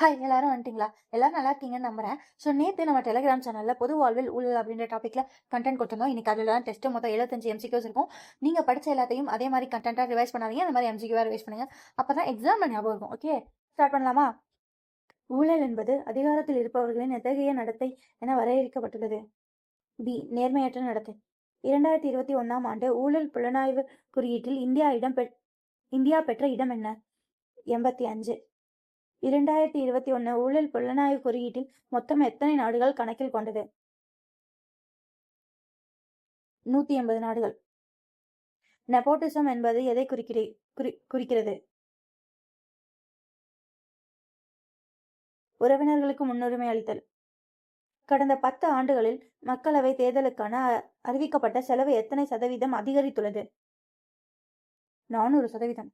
Hi, எல்லாரும் வந்துட்டீங்களா? எல்லாரும் நல்லா இருக்கீங்கன்னு நம்புறேன். ஸோ நேத்து நம்ம டெலிகிராம் சேனல்ல பொது வாழ்வில் ஊழல் அப்படின்ற டாபிக்ல கண்டென்ட் கொடுத்திருந்தோம். இன்னைக்கு அதில் தான் டெஸ்ட் மொத்தம் 75 MCQs இருக்கும். நீங்க படிச்ச எல்லாத்தையும் அதே மாதிரி கண்டென்ட்டா ரிவைஸ் பண்ணாதீங்க. அந்த மாதிரி MCQ ரிவைஸ் பண்ணுங்க. அப்பதான் எக்ஸாம்ல ஞாபகம் இருக்கும். ஓகே, ஸ்டார்ட் பண்ணலாமா? ஊழல் என்பது அதிகாரத்தில் இருப்பவர்களின் எத்தகைய நடத்தை என வரையறுக்கப்பட்டுள்ளது. பி. நேர்மையற்ற நடத்தை. 2021ஆம் ஆண்டு ஊழல் புலனாய்வு குறியீட்டில் இந்தியா பெற்ற இடம் என்ன? 85. 2021 ஊழல் புலனாய்வு குறியீட்டில் மொத்தம் எத்தனை நாடுகள் கணக்கில் கொண்டது? 180 நாடுகள். நெப்போட்டிசம் என்பது எதை குறிக்கிறது? உறவினர்களுக்கு முன்னுரிமை அளித்தல். கடந்த 10 ஆண்டுகளில் மக்களவை தேர்தலுக்கான அறிவிக்கப்பட்ட செலவு எத்தனை சதவீதம் அதிகரித்துள்ளது? 400%.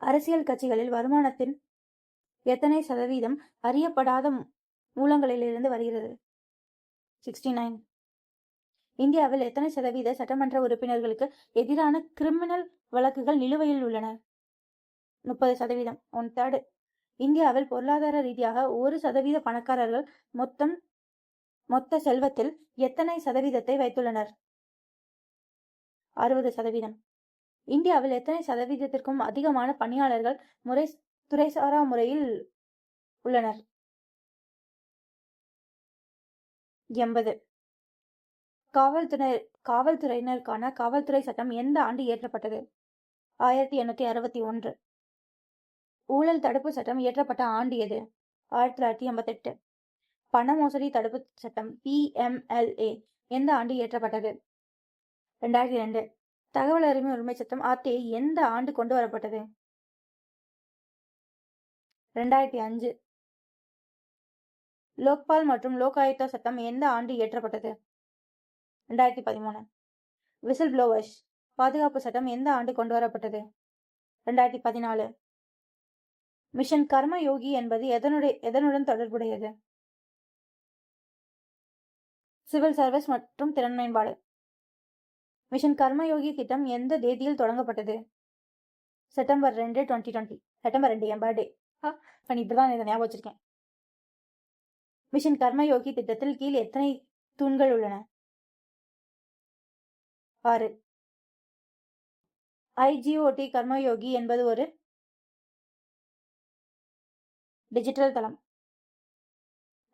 அரசியல் கட்சிகளில் வருமானத்தின் எத்தனை சதவீதம் அறியப்படாத மூலங்களிலிருந்து வருகிறது? 69. இந்தியாவில் எத்தனை சதவீத சட்டமன்ற உறுப்பினர்களுக்கு எதிரான கிரிமினல் வழக்குகள் நிலுவையில் உள்ளன? 30%. 1/3. இந்தியாவில் பொருளாதார ரீதியாக 1% பணக்காரர்கள் மொத்த செல்வத்தில் எத்தனை சதவீதத்தை வைத்துள்ளனர்? 60%. இந்தியாவில் எத்தனை சதவீதத்திற்கும் அதிகமான பணியாளர்கள் துறைசாரா முறையில் உள்ளனர்? 80. காவல்துறையினருக்கான காவல்துறை சட்டம் எந்த ஆண்டு இயற்றப்பட்டது? 1861. ஊழல் தடுப்பு சட்டம் இயற்றப்பட்ட ஆண்டு எது? 1988. பண மோசடி தடுப்பு சட்டம் PMLA எந்த ஆண்டு இயற்றப்பட்டது? 2002. தகவல் அறிவு உரிமை சட்டம் RTI எந்த ஆண்டு கொண்டு வரப்பட்டது? 2005. லோக்பால் மற்றும் லோக் ஆயுக்தா சட்டம் எந்த ஆண்டு இயற்றப்பட்டது? 2013. விசில் ப்ளோவர்ஸ் பாதுகாப்பு சட்டம் எந்த ஆண்டு கொண்டு வரப்பட்டது? 2014. மிஷன் கர்ம யோகி என்பது எதனுடன் தொடர்புடையது? சிவில் சர்வீஸ் மற்றும் திறன் மேம்பாடு. மிஷன் கர்மயோகி திட்டம் எந்த தேதியில் தொடங்கப்பட்டது? செப்டம்பர் 2, 2020. செப்டம்பர் 2 என் பர்த்டே. இப்பதான் இதை ஞாபகம் வச்சிருக்கேன். மிஷன் கர்மயோகி திட்டத்தில் கீழ் எத்தனை தூண்கள் உள்ளன? 6. IGOT கர்மயோகி என்பது ஒரு டிஜிட்டல் தளம்.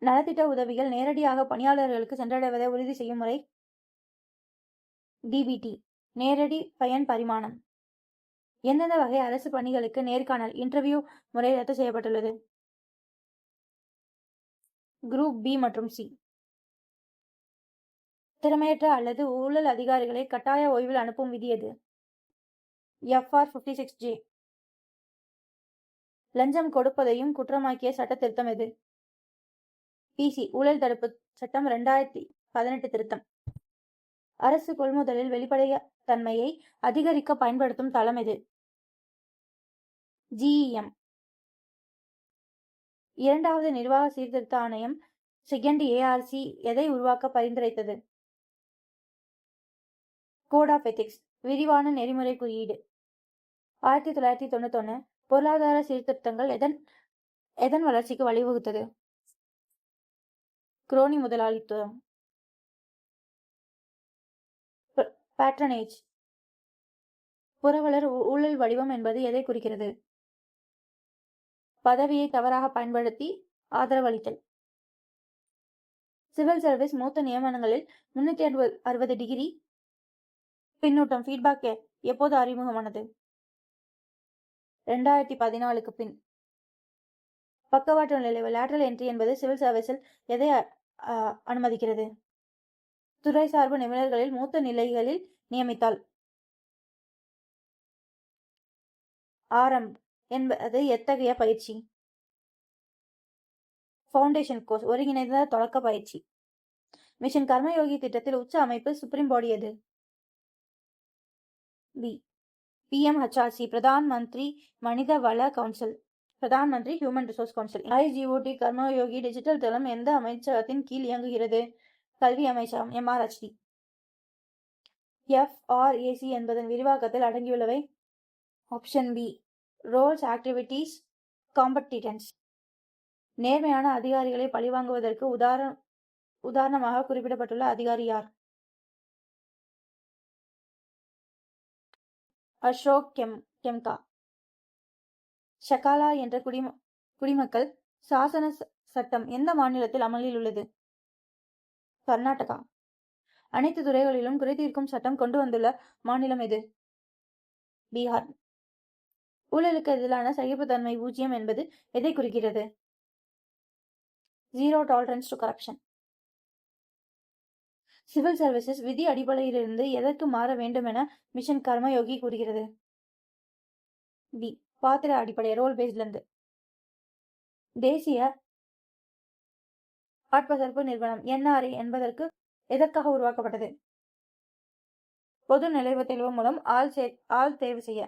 நலத்திட்ட உதவிகள் நேரடியாக பணியாளர்களுக்கு சென்றடைவதை உறுதி செய்யும் முறை DBT. நேரடி பயன் பரிமாணம். எந்தெந்த வகை அரசு பணிகளுக்கு நேர்காணல் இன்டர்வியூ முறை ரத்து செய்யப்பட்டுள்ளது? குரூப் B மற்றும் C. திறமையற்ற அல்லது ஊழல் அதிகாரிகளை கட்டாய ஓய்வில் அனுப்பும் விதி எது? FR 56J. லஞ்சம் கொடுப்பதையும் குற்றமாக்கிய சட்ட திருத்தம் எது? PC. ஊழல் தடுப்பு சட்டம் 2018 திருத்தம். அரசு கொள்முதலில் வெளிப்படைய தன்மையை அதிகரிக்க பயன்படுத்தும் தளம் எது? GEM. இரண்டாவது நிர்வாக சீர்திருத்த ஆணையம் செகண்ட் ARC எதை உருவாக்க பரிந்துரைத்தது? கோட் ஆஃப் எத்திக்ஸ் விரிவான நெறிமுறை குறியீடு. 1991 பொருளாதார சீர்திருத்தங்கள் எதன் வளர்ச்சிக்கு வழிவகுத்தது? குரோனி முதலாளித்துவம். பேட்ரனேஜ் புரவலர் ஊழல் வடிவம் என்பது எதை குறிக்கிறது? பதவியை தவறாக பயன்படுத்தி ஆதரவளித்தல். சிவில் சர்வீஸ் மூத்த நியமனங்களில் 360 டிகிரி பின்னூட்டம் ஃபீட்பேக் எப்போது அறிமுகமானது? 2014க்கு பின். பக்கவாட்டு நுழைவு லேட்டரல் என்ட்ரி என்பது சிவில் சர்வீஸில் எதை அனுமதிக்கிறது? துறை சார்பு நிபுணர்களில் மூத்த நிலைகளில் நியமித்தால். ஆரம்ப் என்பது எத்தகைய பயிற்சி? ஃபவுண்டேஷன் கோர்ஸ் ஒருங்கிணைந்த தொடக்க பயிற்சி. மிஷன் கர்மயோகி திட்டத்தில் உச்ச அமைப்பு சுப்ரீம் பாடி எது? B. PMHRC பிரதான் மந்திரி மனித வள council. Pradhan Mantri human resource council. IGOT Karmayogi digital தளம் எந்த அமைச்சகத்தின் கீழ் இயங்குகிறது? கல்வி அமைச்சகம் MRHD. FRAC என்பதன் விரிவாக்கத்தில் அடங்கியுள்ளவை. Option B. Roles, activities, competence. நேர்மையான அதிகாரிகளை பழிவாங்குவதற்கு உதாரணமாக குறிப்பிடப்பட்டுள்ள அதிகாரி யார்? அசோக் கெம்கா. ஷகாலா என்ற குடிமக்கள் சாசன சட்டம் எந்த மாநிலத்தில் அமலில் உள்ளது? கர்நாடகா. அனைத்து துறைகளிலும் குறைதீர்க்கும் சட்டம் கொண்டு வந்துள்ள மாநிலம் எது? பீகார். ஊழலுக்கு எதிரான சகிப்புத்தன்மை 0 என்பது எதை குறிக்கிறது? Zero tolerance to corruption. Civil services விதி அடிப்படையிலிருந்து எதற்கு மாற வேண்டும் என மிஷன் கர்மயோகி கூறுகிறது? பி. பாத்திர அடிப்படை, ரோல் பேஸ்ட்லேருந்து. தேசிய ஆட்பசர்ப்பு நிறுவனம் NRA என்பதற்கு எதற்காக உருவாக்கப்பட்டது? பொது நுழைவுத் தேர்வு மூலம் ஆள் தேர்வு செய்ய.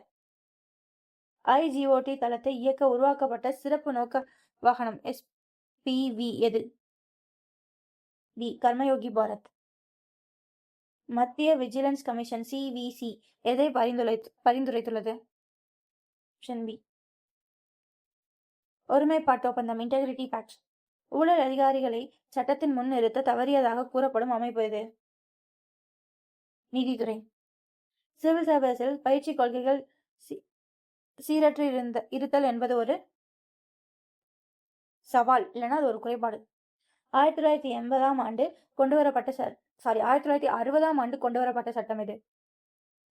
IGOT தளத்தை இயக்க உருவாக்கப்பட்ட சிறப்பு நோக்க வாகனம் SPV எது? பி. கர்மயோகி பாரத். மத்திய விஜிலன்ஸ் கமிஷன் CVC எதை பரிந்துரைத்துள்ளது? Option B. ஒருமைப்பாட்டு ஒப்பந்தம், இன்டெகிரிட்டி பேக்ட். ஊழல் அதிகாரிகளை சட்டத்தின் முன் நிறுத்த தவறியதாக கூறப்படும் அமைப்பு எது? நீதித்துறை. சிவில் சர்வீஸில் பயிற்சி கொள்கைகள் சீரற்று இருத்தல் என்பது ஒரு சவால், இல்லைன்னா அது ஒரு குறைபாடு. 1980ஆம் ஆண்டு கொண்டுவரப்பட்ட 1960ஆம் ஆண்டு கொண்டுவரப்பட்ட சட்டம் எது?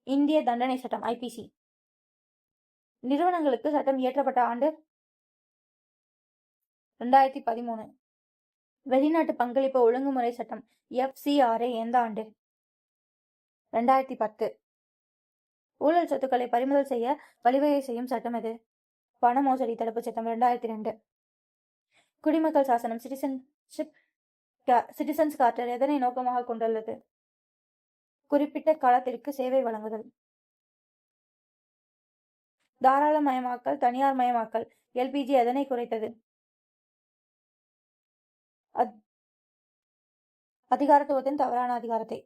இந்திய தண்டனை சட்டம், IPC. நிறுவனங்களுக்கு சட்டம் இயற்றப்பட்ட ஆண்டு 2013. வெளிநாட்டு பங்களிப்பு ஒழுங்குமுறை சட்டம் FCRA எந்த ஆண்டு? 2010. ஊழல் சொத்துக்களை பறிமுதல் செய்ய வழிவகை செய்யும் சட்டம் எது? பண மோசடி தடுப்பு சட்டம், 2002. குடிமக்கள் சாசனம் சிட்டிசன்ஸ் சார்ட்டர் எதனை நோக்கமாக கொண்டுள்ளது? குறிப்பிட்ட காலத்திற்கு சேவை வழங்குதல். தாராளமயமாக்கல், தனியார் மயமாக்கல், LPG எதனை குறைத்தது? அதிகாரத்துவத்தின் தவறான அதிகாரத்தை.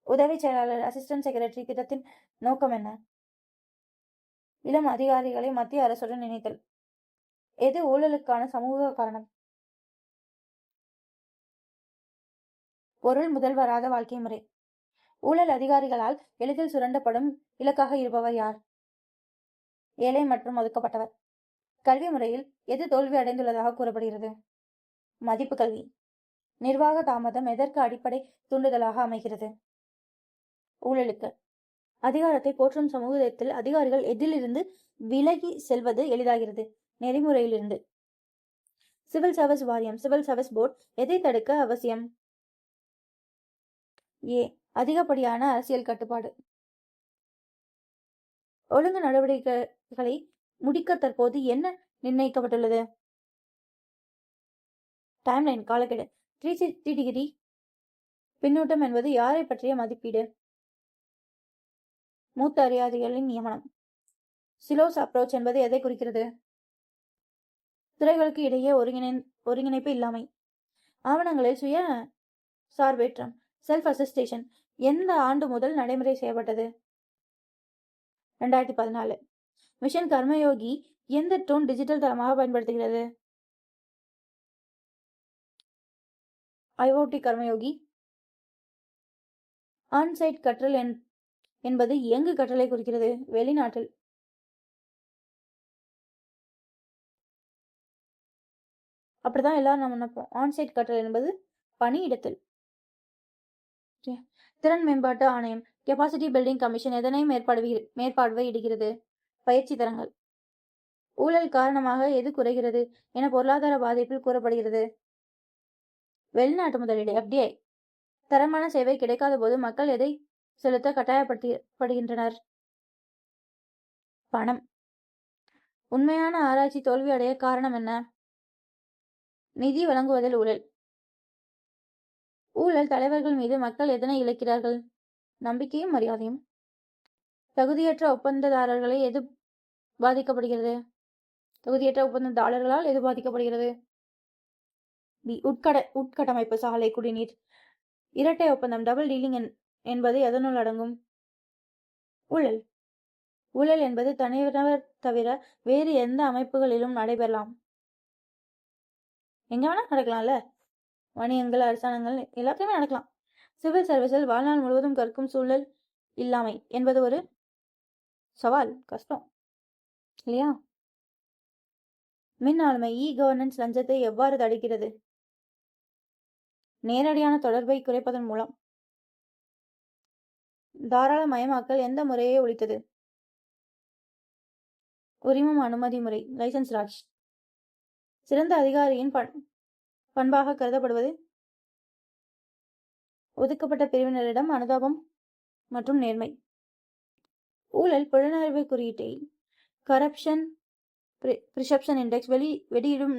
உதவி செயலாளர், அசிஸ்டன்ட் செக்ரட்டரி திட்டத்தின் நோக்கம் என்ன? இளம் அதிகாரிகளை மத்திய அரசுடன் இணைத்தல். எது ஊழலுக்கான சமூக காரணம்? பொருள் முதல் வராத வாழ்க்கை முறை. ஊழல் அதிகாரிகளால் எளிதில் சுரண்டப்படும் இலக்காக இருப்பவர் யார்? ஏழை மற்றும் ஒதுக்கப்பட்டவர். கல்வி முறையில் எது தோல்வி அடைந்துள்ளதாக கூறப்படுகிறது? மதிப்பு கல்வி. நிர்வாக தாமதம் எதற்கு அடிப்படை தூண்டுதலாக அமைகிறது? ஊழலுக்கு. அதிகாரத்தை போற்றும் சமூகத்தில் அதிகாரிகள் எதிலிருந்து விலகி செல்வது எளிதாகிறது? நெறிமுறையிலிருந்து. சிவில் சர்வீஸ் வாரியம், சிவில் சர்வீஸ் போர்டு எதை தடுக்க அவசியம்? ஏ. அதிகப்படியான அரசியல் கட்டுப்பாடு. ஒழுங்கு நடவடிக்கைகளை முடிக்க தற்போது என்ன நிர்ணயிக்கப்பட்டுள்ளது? டைம்லைன், காலக்கெடு. 360 டிகிரி பின்னூட்டம் என்பது யாரை பற்றிய மதிப்பீடு? மூத்த அதிகாரிகளின் நியமனம். சிலோஸ் அப்ரோச் என்பது எதை குறிக்கிறது? துறைகளுக்கு இடையே ஒருங்கிணைப்பு இல்லாமை. ஆவணங்களில் சுய சார்பேற்றம், செல்ஃப் அசிஸ்டேஷன் எந்த ஆண்டு முதல் நடைமுறை செய்யப்பட்டது? 2014. மிஷன் கர்மயோகி எந்த டூன் டிஜிட்டல் தளமாக பயன்படுத்துகிறது? IoT கர்மயோகி. ஆன்சைட் கற்றல் என்பது எங்கு கற்றலை குறிக்கிறது? வெளிநாட்டில். அப்படிதான் எல்லாரும் நம்ம நினைப்போம். ஆன்சைட் கற்றல் என்பது பணியிடத்தில். திறன் மேம்பாட்டு ஆணையம், கெப்பாசிட்டி பில்டிங் கமிஷன் எதனை மேற்பார்வையிடுகிறது? பயிற்சி தரங்கள். ஊழல் காரணமாக எது குறைகிறது என பொருளாதார பாதிப்பில் கூறப்படுகிறது? வெளிநாட்டு முதலீடு, FDI. தரமான சேவை கிடைக்காத போது மக்கள் எதை செலுத்த கட்டாயப்படுகின்றனர்? பணம். உண்மையான ஆராய்ச்சி தோல்வி அடைய காரணம் என்ன? நிதி வழங்குவதில் ஊழல். ஊழல் தலைவர்கள் மீது மக்கள் எதனை இழக்கிறார்கள்? நம்பிக்கையும் மரியாதையும். தகுதியற்ற ஒப்பந்ததாரர்களை எது பாதிக்கப்படுகிறது? தகுதியற்ற ஒப்பந்ததாரர்களால் எது பாதிக்கப்படுகிறது? உட்கட்டமைப்பு, சாலை, குடிநீர். இரட்டை ஒப்பந்தம், டபுள் டீலிங் என்பது எதனுள் அடங்கும்? ஊழல். ஊழல் என்பது தனிநபர் தவிர வேறு எந்த அமைப்புகளிலும் நடைபெறலாம்? எங்கே வேணால் நடக்கலாம்ல. வணிகங்கள், அரசாங்கங்கள் எல்லாத்தையுமே நடக்கலாம். சிவில் சர்வீஸில் வாழ்நாள் முழுவதும் கற்கும் சூழல் இல்லாமை என்பது ஒரு சவால், கஷ்டம் இல்லையா? மின் ஆளுமை கவர்னன்ஸ் லஞ்சத்தை எவ்வாறு தடுக்கிறது? நேரடியான தொடர்பை குறைப்பதன் மூலம். தாராளமயமாக்கல் எந்த முறையை ஒழித்தது? உரிமம் அனுமதி முறை, லைசன்ஸ் ராஜ். சிறந்த அதிகாரியின் பண்பாக கருதப்படுவது ஒதுக்கப்பட்ட பிரிவினரிடம் அனுதாபம் மற்றும் நேர்மை. ஊழல் புலனறிவு குறியீட்டை கரப்ஷன் பிரிசெப்ஷன் இண்டெக்ஸ் வெளியிடும்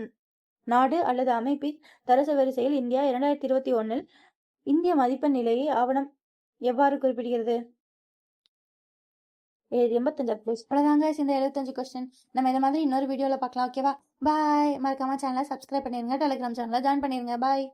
நாடு அல்லது அமைப்பின் தரசு வரிசையில் இந்தியா 2021 இந்திய மதிப்பெண் நிலையை ஆவணம் எவ்வாறு குறிப்பிடுகிறது? 85. அவ்வளோதாங்க இந்த 75 கொஸ்டின். நம்ம இதை மாதிரி இன்னொரு வீடியோவில் பார்க்கலாம். ஓகேவா? பாய். மறக்காம சேனலை சப்ஸ்கிரைப் பண்ணிருங்க. டெலிகிராம் சேனலை ஜாயின் பண்ணிருங்க. பாய்.